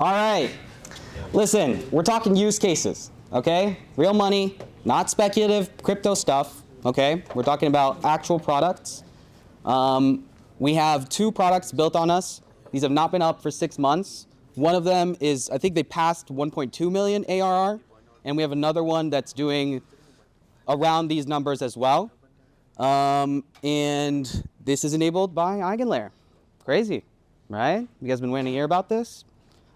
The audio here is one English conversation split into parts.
All right. Listen, we're talking use cases, okay? Real money, not speculative crypto stuff, okay? We're talking about actual products. We have 2 products built on us. These have not been up for 6 months. One of them is, I think they passed 1.2 million ARR, and we have another one that's doing around these numbers as well. And this is enabled by EigenLayer. Crazy, right? You guys been waiting to hear about this?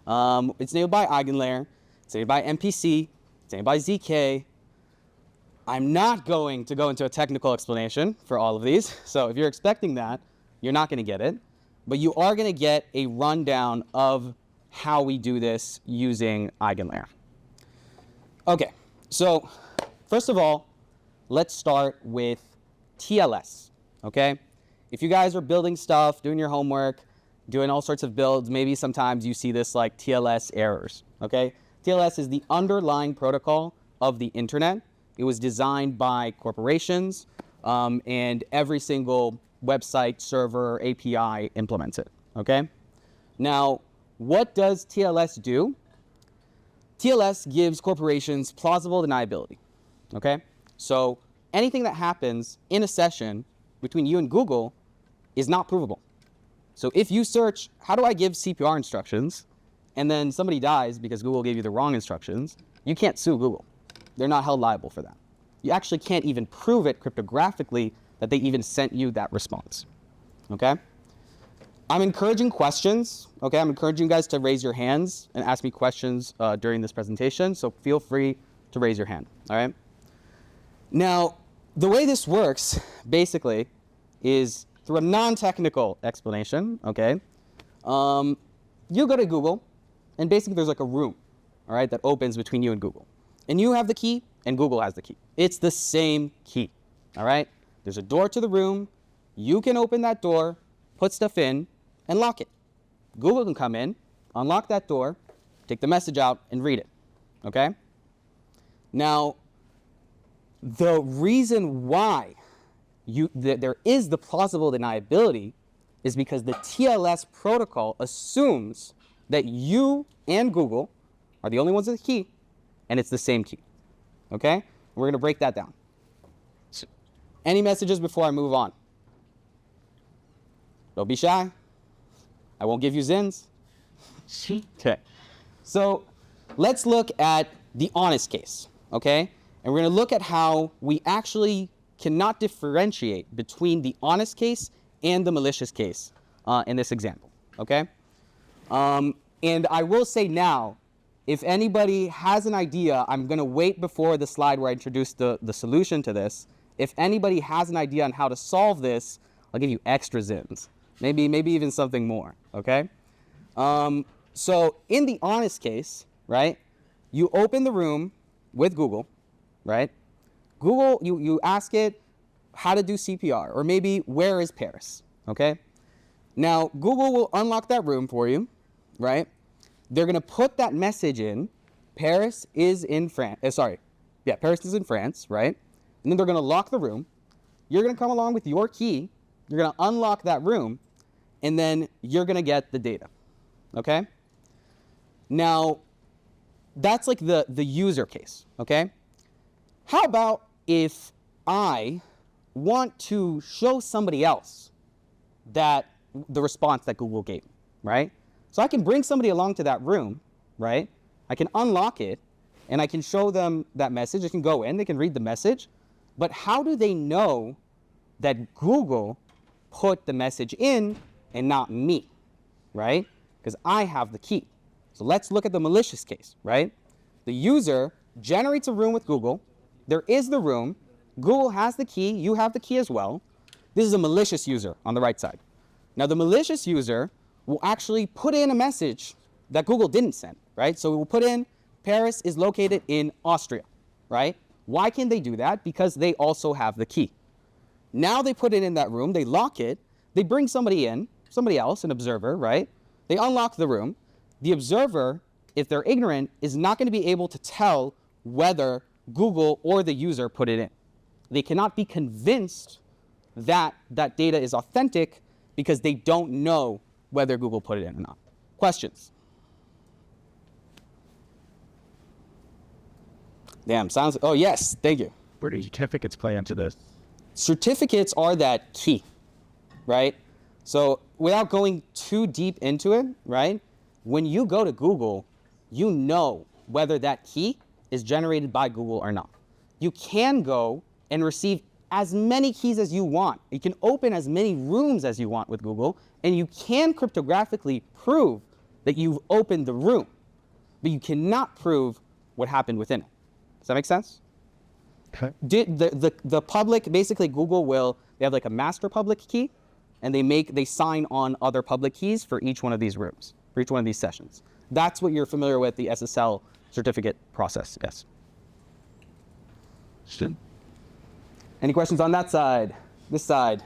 It's enabled by EigenLayer. It's enabled by MPC. It's enabled by zk. I'm not going to go into a technical explanation for all of these. So if you're expecting that, you're not going to get it. But you are going to get a rundown of how we do this using EigenLayer. Okay, so first of all, let's start with TLS, okay? If you guys are building stuff, doing your homework, doing all sorts of builds, maybe sometimes you see this like TLS errors, okay? TLS is the underlying protocol of the internet. It was designed by corporations, and every single website, server, API implements it, okay? Now, what does TLS do? TLS gives corporations plausible deniability, okay? So anything that happens in a session between you and Google is not provable. So if you search, how do I give CPR instructions, and then somebody dies because Google gave you the wrong instructions, you can't sue Google. They're not held liable for that. You actually can't even prove it cryptographically that they even sent you that response, okay? I'm encouraging questions, okay? I'm encouraging you guys to raise your hands and ask me questions during this presentation, so feel free to raise your hand, all right? Now, the way this works, basically, is through a non-technical explanation, okay? You go to Google, and basically there's like a room, all right, that opens between you and Google. And you have the key, and Google has the key. It's the same key, all right? There's a door to the room. You can open that door, put stuff in, and lock it. Google can come in, unlock that door, take the message out, and read it, okay? Now, the reason why there is the plausible deniability is because the TLS protocol assumes that you and Google are the only ones with the key, and it's the same key, okay? We're going to break that down. So, any messages before I move on? Don't be shy. I won't give you zins. Okay. So let's look at the honest case, okay? And we're going to look at how we actually cannot differentiate between the honest case and the malicious case in this example, okay? And I will say now, if anybody has an idea, I'm going to wait before the slide where I introduce the solution to this. If anybody has an idea on how to solve this, I'll give you extra zins. Maybe even something more, okay? So in the honest case, right, you open the room with Google, right? Google, you ask it how to do CPR, or maybe where is Paris, okay? Now, Google will unlock that room for you, right? They're going to put that message in, Paris is in France, Paris is in France, right? And then they're going to lock the room. You're going to come along with your key. You're going to unlock that room, and then you're going to get the data, okay? Now, that's like the user case, okay? How about if I want to show somebody else that the response that Google gave, right? So I can bring somebody along to that room, right? I can unlock it, and I can show them that message. They can go in, they can read the message, but how do they know that Google put the message in and not me, right? Because I have the key. So let's look at the malicious case, right? The user generates a room with Google. There is the room. Google has the key. You have the key as well. This is a malicious user on the right side. Now, the malicious user will actually put in a message that Google didn't send, right? So we will put in Paris is located in Austria, right? Why can they do that? Because they also have the key. Now they put it in that room, they lock it, they bring somebody in, somebody else, an observer, right? They unlock the room. The observer, if they're ignorant, is not going to be able to tell whether Google or the user put it in. They cannot be convinced that that data is authentic because they don't know whether Google put it in or not. Questions? Damn, sounds, oh yes, thank you. Where do certificates play into this? Certificates are that key, right? So without going too deep into it, right? When you go to Google, you know whether that key is generated by Google or not. You can go and receive as many keys as you want. You can open as many rooms as you want with Google, and you can cryptographically prove that you've opened the room, but you cannot prove what happened within it. Does that make sense? Okay. The public, basically Google will, they have like a master public key, and they sign on other public keys for each one of these rooms, for each one of these sessions. That's what you're familiar with, the SSL certificate process, yes. Still. Any questions on that side? This side?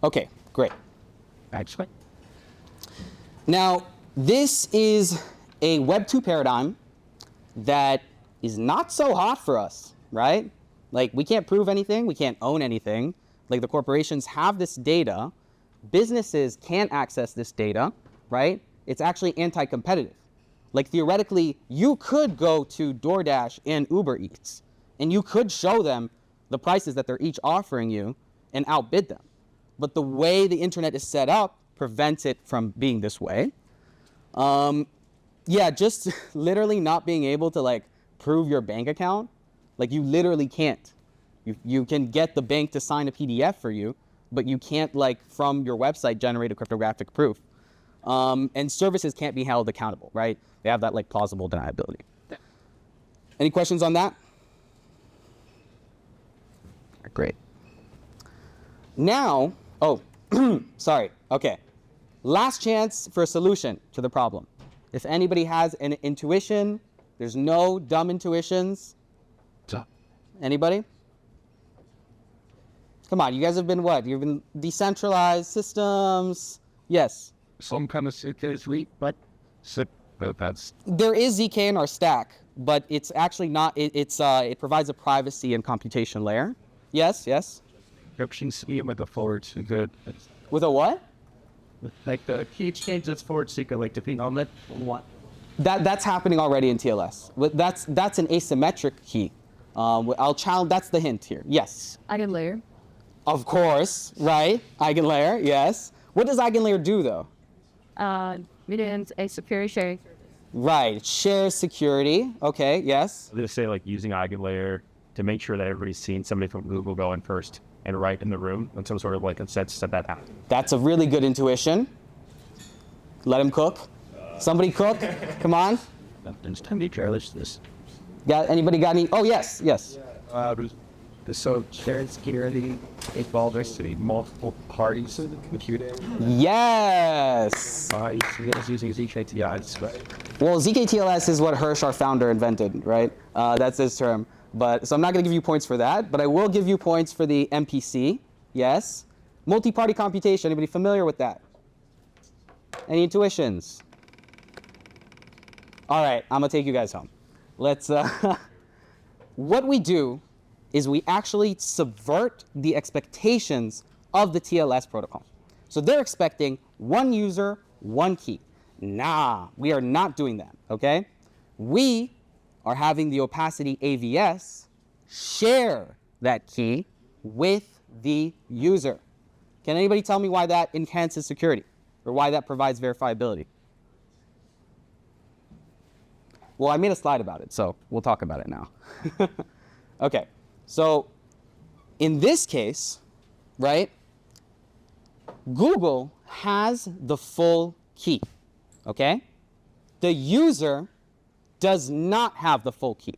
Okay, great. Actually. Now, this is a Web 2 paradigm that is not so hot for us, right? Like, we can't prove anything, we can't own anything. Like, the corporations have this data, businesses can't access this data, right? It's actually anti-competitive. Like, theoretically, you could go to DoorDash and Uber Eats, and you could show them the prices that they're each offering you and outbid them. But the way the internet is set up prevents it from being this way. Yeah, just literally not being able to like prove your bank account, like you literally can't. You can get the bank to sign a PDF for you, but you can't like from your website generate a cryptographic proof. And services can't be held accountable, right? They have that like plausible deniability. Any questions on that? Great. Now, oh, sorry, okay. Last chance for a solution to the problem. If anybody has an intuition, there's no dumb intuitions. Anybody? Come on, you guys have been what? You've been decentralized systems. Yes. Some kind of suitcase week, but that's. There is zk in our stack, but it's actually not. It provides a privacy and computation layer. Yes, yes. Encryption scheme with the forward secret. With a what? Like the key changes forward secret, like depending on that what. That's happening already in TLS. That's an asymmetric key. I'll challenge. That's the hint here. Yes. EigenLayer. Of course, right? EigenLayer. Yes. What does EigenLayer do though? It is a security sharing service. Right. It shares security. Okay. Yes. They say like using EigenLayer to make sure that everybody's seen somebody from Google go in first and right in the room and some sort of like consensus that that happened. That's a really good intuition. Let him cook. Somebody cook. Come on. There's time to be careless. This. Anybody got any? Oh yes, yes. So shared security involves multiple parties in the computer. Yes. Using zkTLS, right? Well, zkTLS is what Hirsch, our founder, invented, right? That's his term. But so I'm not going to give you points for that, but I will give you points for the MPC. Yes. Multi-party computation. Anybody familiar with that? Any intuitions? All right, I'm gonna take you guys home. Let's. What we do is we actually subvert the expectations of the TLS protocol. So they're expecting one user, one key. Nah, we are not doing that. Okay? We are having the Opacity AVS share that key with the user. Can anybody tell me why that enhances security or why that provides verifiability? Well, I made a slide about it, so we'll talk about it now. Okay, so in this case, right, Google has the full key, okay? The user does not have the full key.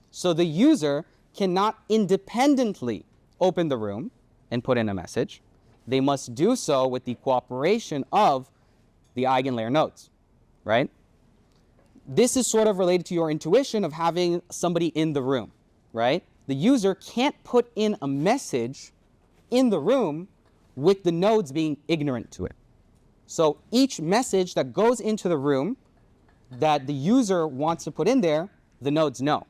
So the user cannot independently open the room and put in a message. They must do so with the cooperation of the EigenLayer nodes, right? This is sort of related to your intuition of having somebody in the room, right? The user can't put in a message in the room with the nodes being ignorant to it. So each message that goes into the room that the user wants to put in there, the nodes know.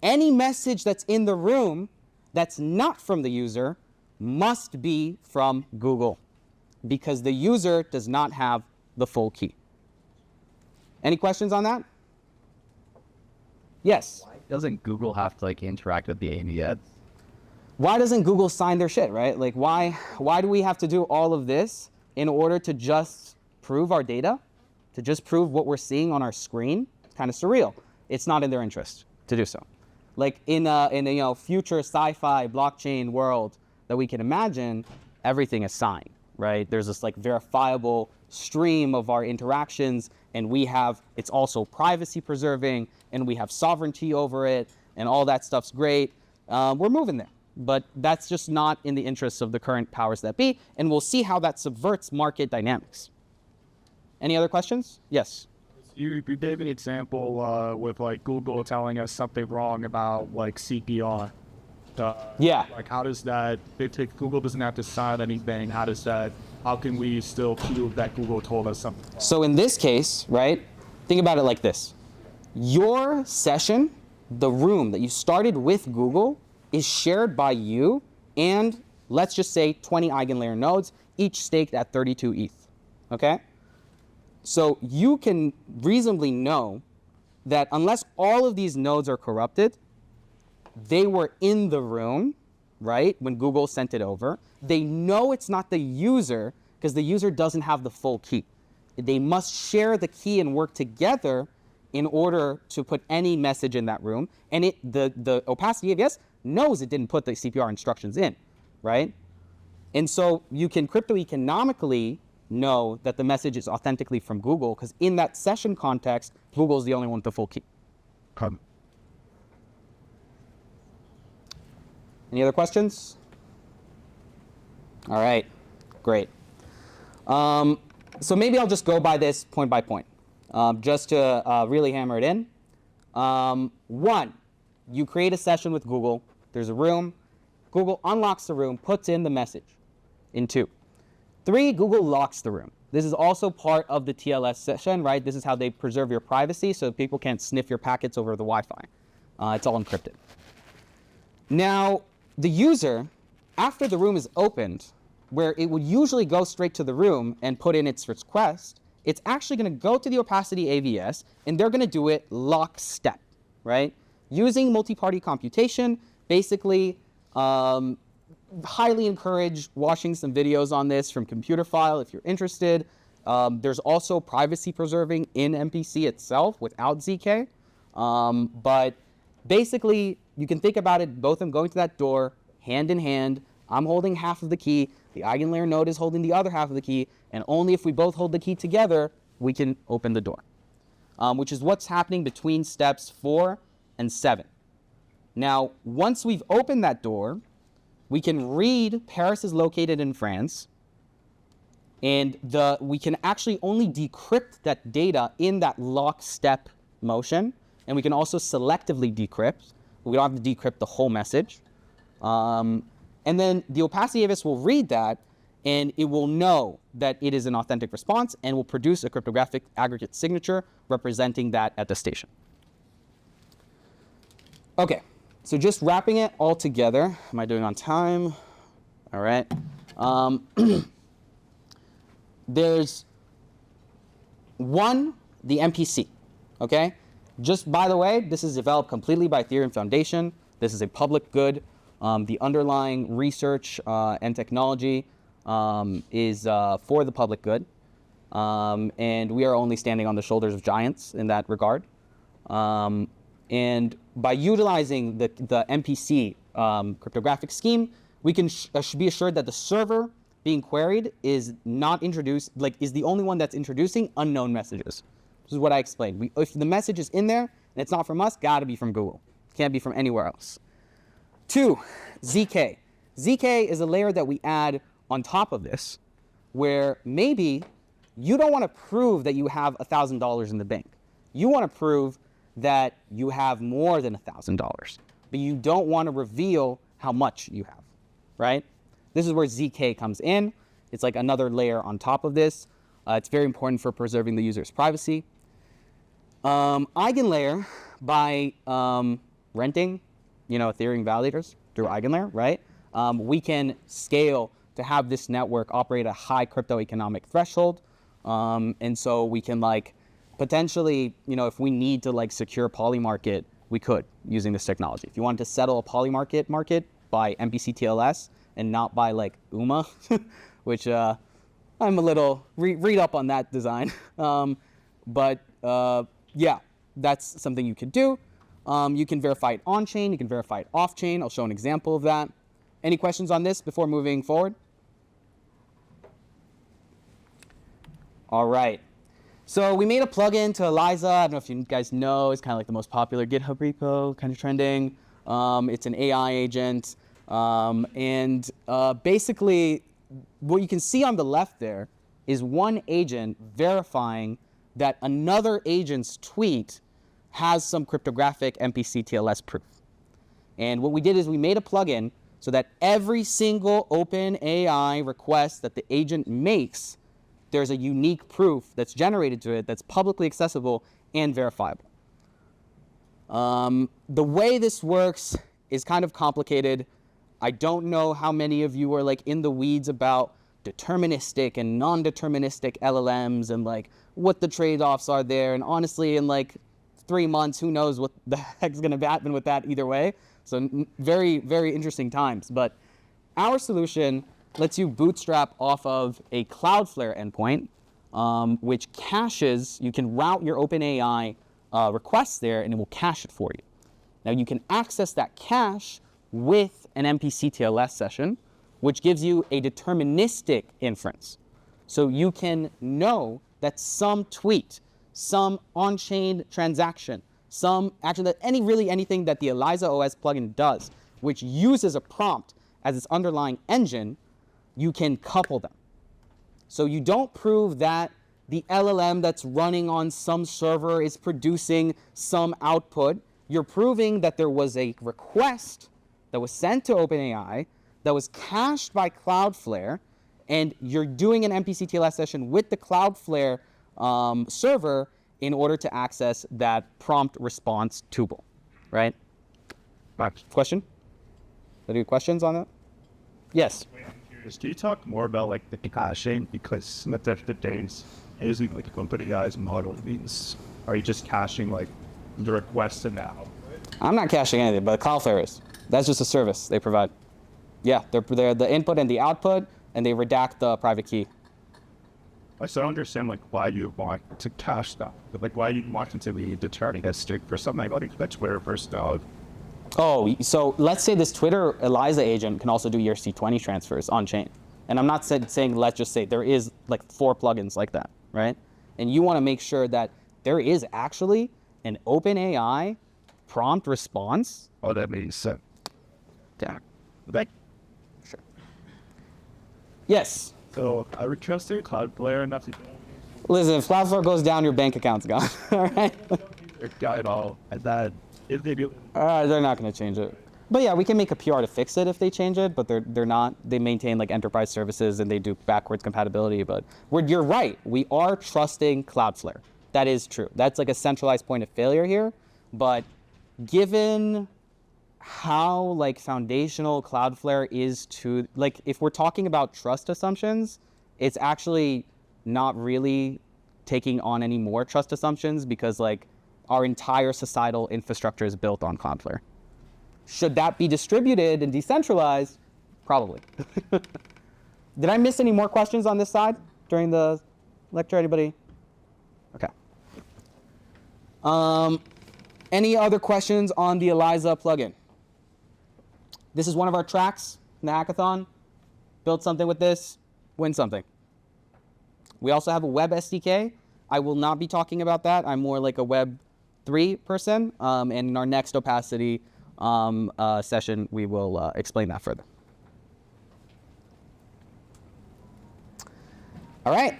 Any message that's in the room that's not from the user must be from Google because the user does not have the full key. Any questions on that? Yes? Why Doesn't Google have to like interact with the AVS? Why doesn't Google sign their shit, right? Like why do we have to do all of this in order to just prove our data, to just prove what we're seeing on our screen? It's kind of surreal. It's not in their interest to do so. Like in a future sci-fi blockchain world that we can imagine, everything is signed, right? There's this like verifiable stream of our interactions, and it's also privacy preserving, and we have sovereignty over it, and all that stuff's great. We're moving there, but that's just not in the interests of the current powers that be, and we'll see how that subverts market dynamics. Any other questions? Yes. You gave an example with like Google telling us something wrong about like CPR. Yeah. Like how does that, if Google doesn't have to sign anything, how can we still prove that Google told us something? So in this case, right, think about it like this. Your session, the room that you started with Google, is shared by you and let's just say 20 EigenLayer nodes, each staked at 32 ETH, okay? So you can reasonably know that unless all of these nodes are corrupted, they were in the room, right, when Google sent it over. They know it's not the user because the user doesn't have the full key. They must share the key and work together in order to put any message in that room. And the Opacity AVS knows it didn't put the CPR instructions in, right? And so you can crypto-economically know that the message is authentically from Google because in that session context, Google is the only one with the full key. Any other questions? All right, great. So maybe I'll just go by this point by point, just to really hammer it in. 1, you create a session with Google. There's a room. Google unlocks the room, puts in the message in 2. 3, Google locks the room. This is also part of the TLS session, right? This is how they preserve your privacy so people can't sniff your packets over the Wi-Fi. It's all encrypted. Now, the user, after the room is opened, where it would usually go straight to the room and put in its request, it's actually going to go to the Opacity AVS, and they're going to do it lockstep, right? Using multi-party computation, basically, highly encourage watching some videos on this from Computer File if you're interested. There's also privacy preserving in MPC itself without ZK. But basically, you can think about it, both of them going to that door, hand in hand. I'm holding half of the key. The EigenLayer node is holding the other half of the key. And only if we both hold the key together, we can open the door, which is what's happening between steps 4 and 7. Now, once we've opened that door, we can read Paris is located in France, and we can actually only decrypt that data in that lockstep motion, and we can also selectively decrypt. We don't have to decrypt the whole message. And then the Opacity AVS will read that, and it will know that it is an authentic response and will produce a cryptographic aggregate signature representing that at the station. Okay. So just wrapping it all together, am I doing on time? All right. There's 1, the MPC, okay? Just by the way, this is developed completely by Ethereum Foundation. This is a public good. The underlying research and technology is for the public good. And we are only standing on the shoulders of giants in that regard. And by utilizing the MPC cryptographic scheme, we can be assured that the server being queried is not introduced, is the only one that's introducing unknown messages. This is what I explained. If the message is in there and it's not from us, gotta be from Google. Can't be from anywhere else. 2, zk. zk is a layer that we add on top of this, where maybe you don't want to prove that you have $1,000 in the bank. You want to prove that you have more than $1,000, but you don't want to reveal how much you have, right? This is where ZK comes in. It's like another layer on top of this. It's very important for preserving the user's privacy. EigenLayer, by renting, Ethereum validators through EigenLayer, right? We can scale to have this network operate at a high crypto economic threshold. And so we can potentially, if we need to secure Polymarket we could using this technology. If you wanted to settle a polymarket market by MPC-TLS and not by like UMA, which I'm a little read up on that design. But yeah, that's something you could do. You can verify it on-chain, you can verify it off-chain. I'll show an example of that. Any questions on this before moving forward? All right. So we made a plugin to ELIZA. I don't know if you guys know, it's kind of like the most popular GitHub repo, kind of trending. It's an AI agent. Basically, what you can see on the left there is one agent verifying that another agent's tweet has some cryptographic MPC-TLS proof. And what we did is we made a plugin so that every single OpenAI request that the agent makes, there's a unique proof that's generated to it that's publicly accessible and verifiable. The way this works is kind of complicated. I don't know how many of you are like in the weeds about deterministic and non-deterministic LLMs and like what the trade-offs are there. And honestly, in like 3 months, who knows what the heck's going to happen with that either way. So very, very interesting times. But our solution lets you bootstrap off of a Cloudflare endpoint, which caches. You can route your OpenAI requests there, and it will cache it for you. Now, you can access that cache with an MPC-TLS session, which gives you a deterministic inference. So you can know that some tweet, some on-chain transaction, anything that the ELIZA OS plugin does, which uses a prompt as its underlying engine, you can couple them. So you don't prove that the LLM that's running on some server is producing some output. You're proving that there was a request that was sent to OpenAI that was cached by Cloudflare, and you're doing an MPC-TLS session with the Cloudflare server in order to access that prompt response tuple, right? Question? Any questions on that? Yes. Can you talk more about like the caching? Because at the end of the days, using like OpenAI's model means, are you just caching like the request and now? I'm not caching anything, but Cloudflare is. That's just a service they provide. Yeah, they're the input and the output, and they redact the private key. I still don't understand like why you want to cache that, but like why you want it to be deterministic for something like that's Twitter first dog. Oh, so let's say this Twitter ELIZA agent can also do ERC20 transfers on chain. And I'm not saying, let's just say there is like 4 plugins like that, right? And you want to make sure that there is actually an OpenAI prompt response. Oh, that makes sense. Yeah. Like, Sure. Yes. so I would trust their Cloudflare enough to Listen, if Cloudflare goes down, your bank account's gone. All right. guide all, and that if they do. They're not going to change it. But yeah, we can make a PR to fix it if they change it, but they're not. They maintain like enterprise services and they do backwards compatibility. But you're right. We are trusting Cloudflare. That is true. That's like a centralized point of failure here. But given how like foundational Cloudflare is to, like, if we're talking about trust assumptions, it's actually not really taking on any more trust assumptions because like our entire societal infrastructure is built on Cloudflare. Should that be distributed and decentralized? Probably. Did I miss any more questions on this side during the lecture? Anybody? Okay. Any other questions on the ELIZA plugin? This is one of our tracks in the hackathon. Build something with this, win something. We also have a web SDK. I will not be talking about that. I'm more like a web 3 person. And in our next Opacity session, we will explain that further. All right.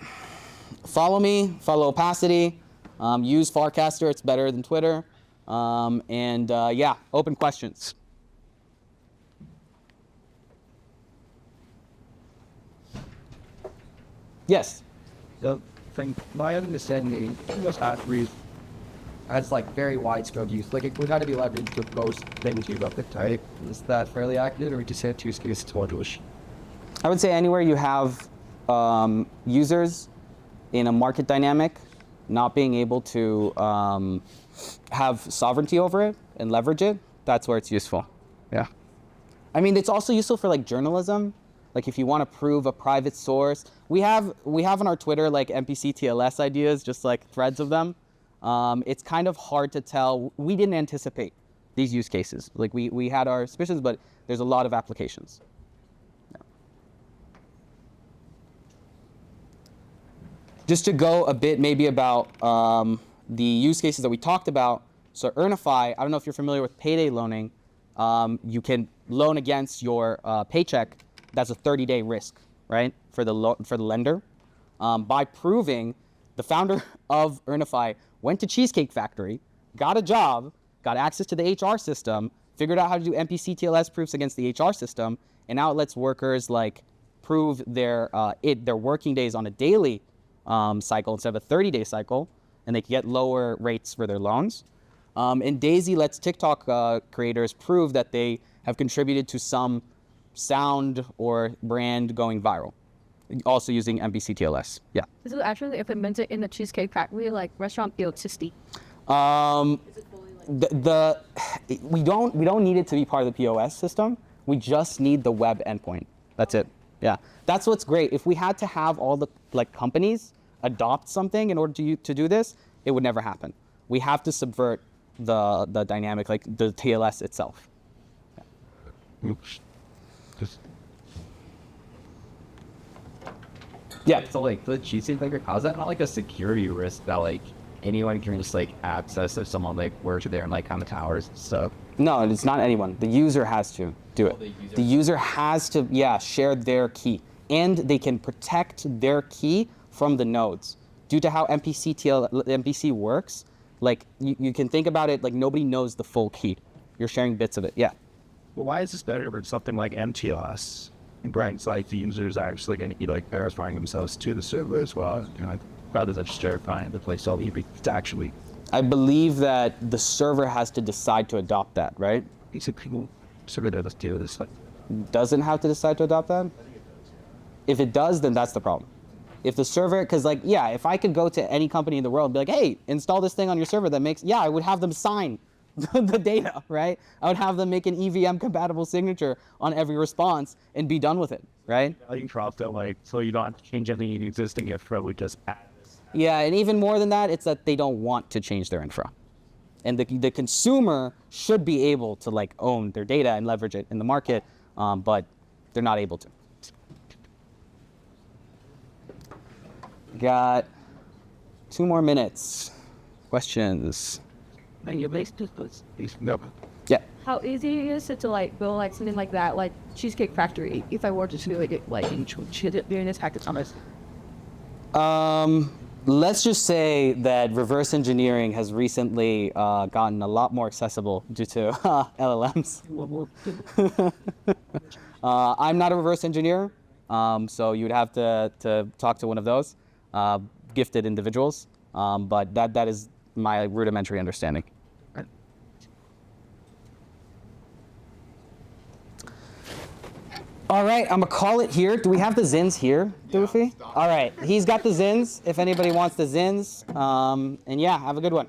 Follow me, follow Opacity. Use Farcaster, it's better than Twitter. Yeah, open questions. Yes. So, from my understanding, most attributes has like very wide scope use. Like it would have to be leveraged with most things you got the type. Is that fairly accurate, or would you say it's use case to English? I would say anywhere you have users in a market dynamic, not being able to have sovereignty over it and leverage it, that's where it's useful. Yeah. I mean, it's also useful for like journalism. Like if you want to prove a private source, we have on our Twitter like NPC TLS ideas, just like threads of them. It's kind of hard to tell. We didn't anticipate these use cases. Like we had our suspicions, but there's a lot of applications. Yeah. Just to go a bit maybe about the use cases that we talked about. So Earnify, I don't know if you're familiar with payday loaning. You can loan against your paycheck. That's a 30-day risk, right, for the lender. By proving the founder of Earnify went to Cheesecake Factory, got a job, got access to the HR system, figured out how to do NPC TLS proofs against the HR system, and now it lets workers like prove their working days on a daily cycle instead of a 30-day cycle, and they can get lower rates for their loans. And Daisy lets TikTok creators prove that they have contributed to some sound or brand going viral, also using NPC TLS. Yeah. This is actually implemented in the Cheesecake Factory, like restaurant Opacity. We don't need it to be part of the POS system. We just need the web endpoint. That's it. Yeah. That's what's great. If we had to have all the like companies adopt something in order to do this, it would never happen. We have to subvert the dynamic, like the TLS itself. Yeah. Yeah. So like the cheesecake factory, how's that not like a security risk that like anyone can just like access if someone like works there and like on the towers and stuff? No, it's not anyone. The user has to do it. The user has to, share their key. And they can protect their key from the nodes. Due to how MPC works, like you can think about it like nobody knows the full key. You're sharing bits of it. Yeah. Well, why is this better for something like MTLS? And brings like the users are actually going to be like verifying themselves to the server as well, rather than just verifying the place all it's actually. I believe that the server has to decide to adopt that, right? He said people server does do this. Like, doesn't have to decide to adopt that? If it does, then that's the problem. If the server, because like, if I could go to any company in the world and be like, hey, install this thing on your server that makes, I would have them sign the data, right? I would have them make an EVM compatible signature on every response and be done with it, right? you can drop that like, so you don't have to change anything existing infra, we just add this. Yeah, and even more than that, it's that they don't want to change their infra. And the consumer should be able to like own their data and leverage it in the market, but they're not able to. Got 2 more minutes. Questions? No. Yeah. How easy is it to like build like something like that, like Cheesecake Factory, if I were to do it like during this hackathon? Let's just say that reverse engineering has recently gotten a lot more accessible due to LLMs. I'm not a reverse engineer, so you would have to talk to one of those gifted individuals, but that is my rudimentary understanding. All right, I'm gonna call it here. Do we have the Zins here, Doofy? All right, he's got the Zins, if anybody wants the Zins. And have a good one.